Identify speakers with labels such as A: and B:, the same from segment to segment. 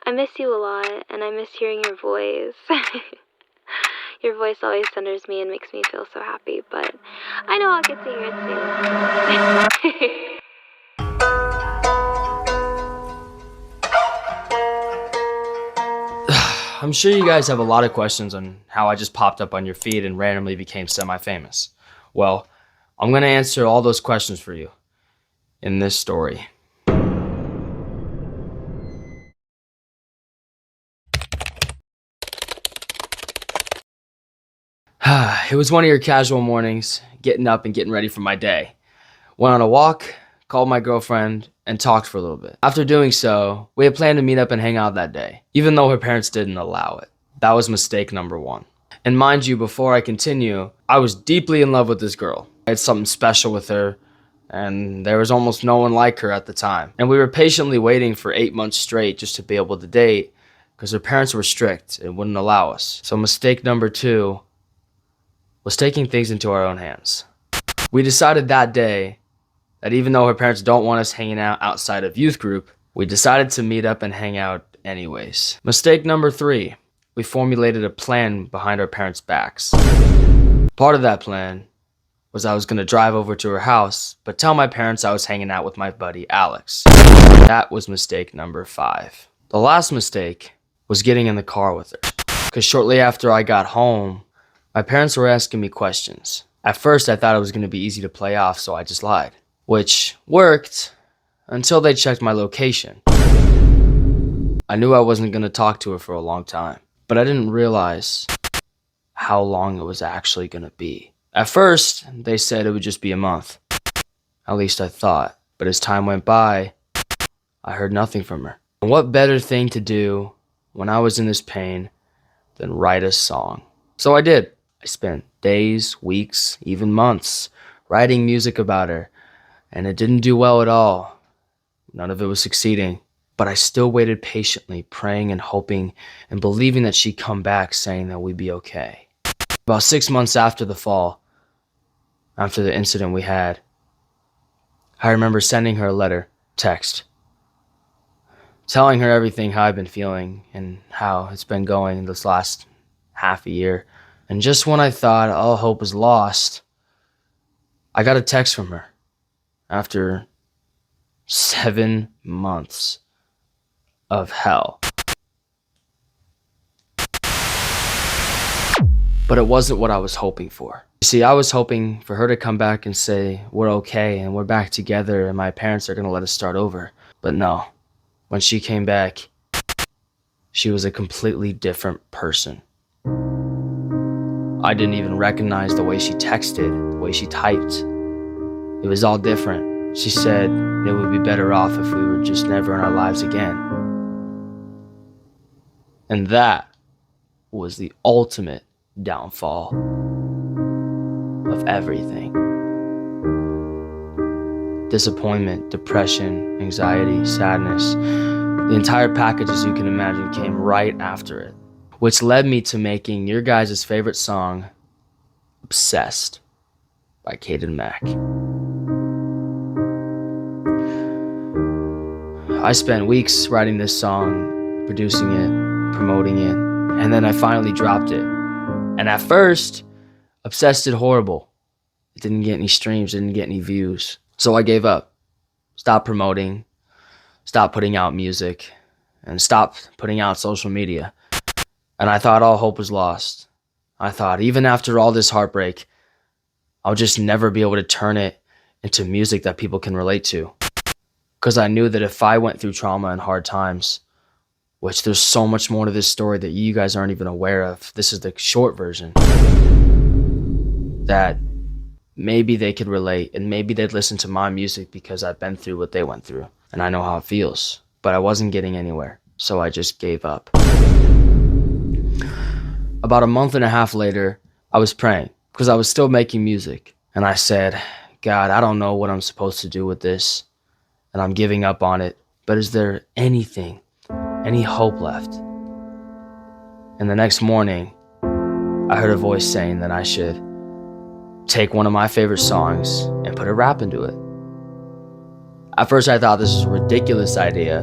A: I miss you a lot, and I miss hearing your voice. Your voice always centers me and makes me feel so happy, but I know I'll get to hear it soon.
B: I'm sure you guys have a lot of questions on how I just popped up on your feed and randomly became semi-famous. Well, I'm going to answer all those questions for you in this story. It was one of your casual mornings, getting up and getting ready for my day. Went on a walk, called my girlfriend, and talked for a little bit. After doing so, we had planned to meet up and hang out that day, even though her parents didn't allow it. That was mistake number one. And mind you, before I continue, I was deeply in love with this girl. I had something special with her, and there was almost no one like her at the time. And we were patiently waiting for 8 months straight just to be able to date, because her parents were strict and wouldn't allow us. So mistake number two was taking things into our own hands. We decided that day that even though her parents don't want us hanging out outside of youth group, we decided to meet up and hang out anyways. Mistake number three, we formulated a plan behind our parents' backs. Part of that plan was I was going to drive over to her house, but tell my parents I was hanging out with my buddy Alex. That was mistake number five. The last mistake was getting in the car with her, because shortly after I got home, my parents were asking me questions. At first, I thought it was going to be easy to play off, so I just lied, which worked until they checked my location. I knew I wasn't going to talk to her for a long time, but I didn't realize how long it was actually going to be. At first, they said it would just be a month. At least I thought. But as time went by, I heard nothing from her. And what better thing to do when I was in this pain than write a song? So I did. I spent days, weeks, even months writing music about her, and it didn't do well at all. None of it was succeeding, but I still waited patiently, praying and hoping and believing that she'd come back saying that we'd be okay. About 6 months after the fall, after the incident we had, I remember sending her a letter, text, telling her everything, how I've been feeling and how it's been going this last half a year. And just when I thought all hope was lost, I got a text from her after 7 months of hell. But it wasn't what I was hoping for. You see, I was hoping for her to come back and say, we're okay and we're back together and my parents are going to let us start over. But no, when she came back, she was a completely different person. I didn't even recognize the way she texted, the way she typed. It was all different. She said it would be better off if we were just never in our lives again. And that was the ultimate downfall of everything. Disappointment, depression, anxiety, sadness, the entire package, as you can imagine, came right after it. Which led me to making your guys' favorite song, Obsessed, by Kate and Mac. I spent weeks writing this song, producing it, promoting it, and then I finally dropped it. And at first, Obsessed did horrible. It didn't get any streams, didn't get any views. So I gave up. Stopped promoting, stopped putting out music, and stopped putting out social media. And I thought all hope was lost. I thought even after all this heartbreak, I'll just never be able to turn it into music that people can relate to. Because I knew that if I went through trauma and hard times, which there's so much more to this story that you guys aren't even aware of, this is the short version, that maybe they could relate and maybe they'd listen to my music because I've been through what they went through and I know how it feels. But I wasn't getting anywhere, so I just gave up. About a month and a half later, I was praying because I was still making music. And I said, God, I don't know what I'm supposed to do with this. And I'm giving up on it. But is there anything, any hope left? And the next morning, I heard a voice saying that I should take one of my favorite songs and put a rap into it. At first, I thought this was a ridiculous idea.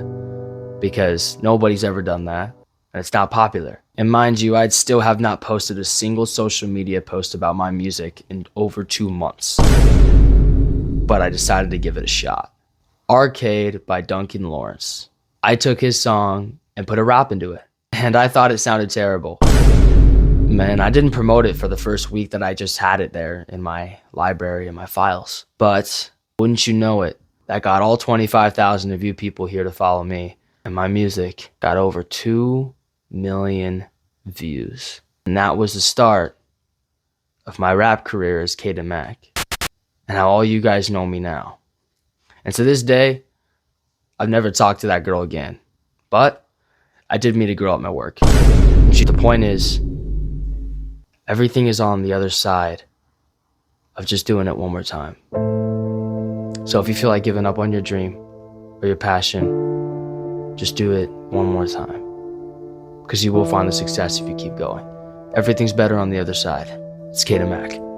B: because nobody's ever done that and it's not popular. And mind you, I'd still have not posted a single social media post about my music in over 2 months. But I decided to give it a shot. Arcade by Duncan Lawrence. I took his song and put a rap into it, and I thought it sounded terrible. Man, I didn't promote it for the first week that I just had it there in my library and my files. But wouldn't you know it, that got all 25,000 of you people here to follow me, and my music got over 2 million views. And that was the start of my rap career as Kid Mac, and how all you guys know me now. And to this day, I've never talked to that girl again. But I did meet a girl at my work. And the point is, everything is on the other side of just doing it one more time. So if you feel like giving up on your dream or your passion, just do it one more time. Because you will find the success if you keep going. Everything's better on the other side. It's Kid Mac.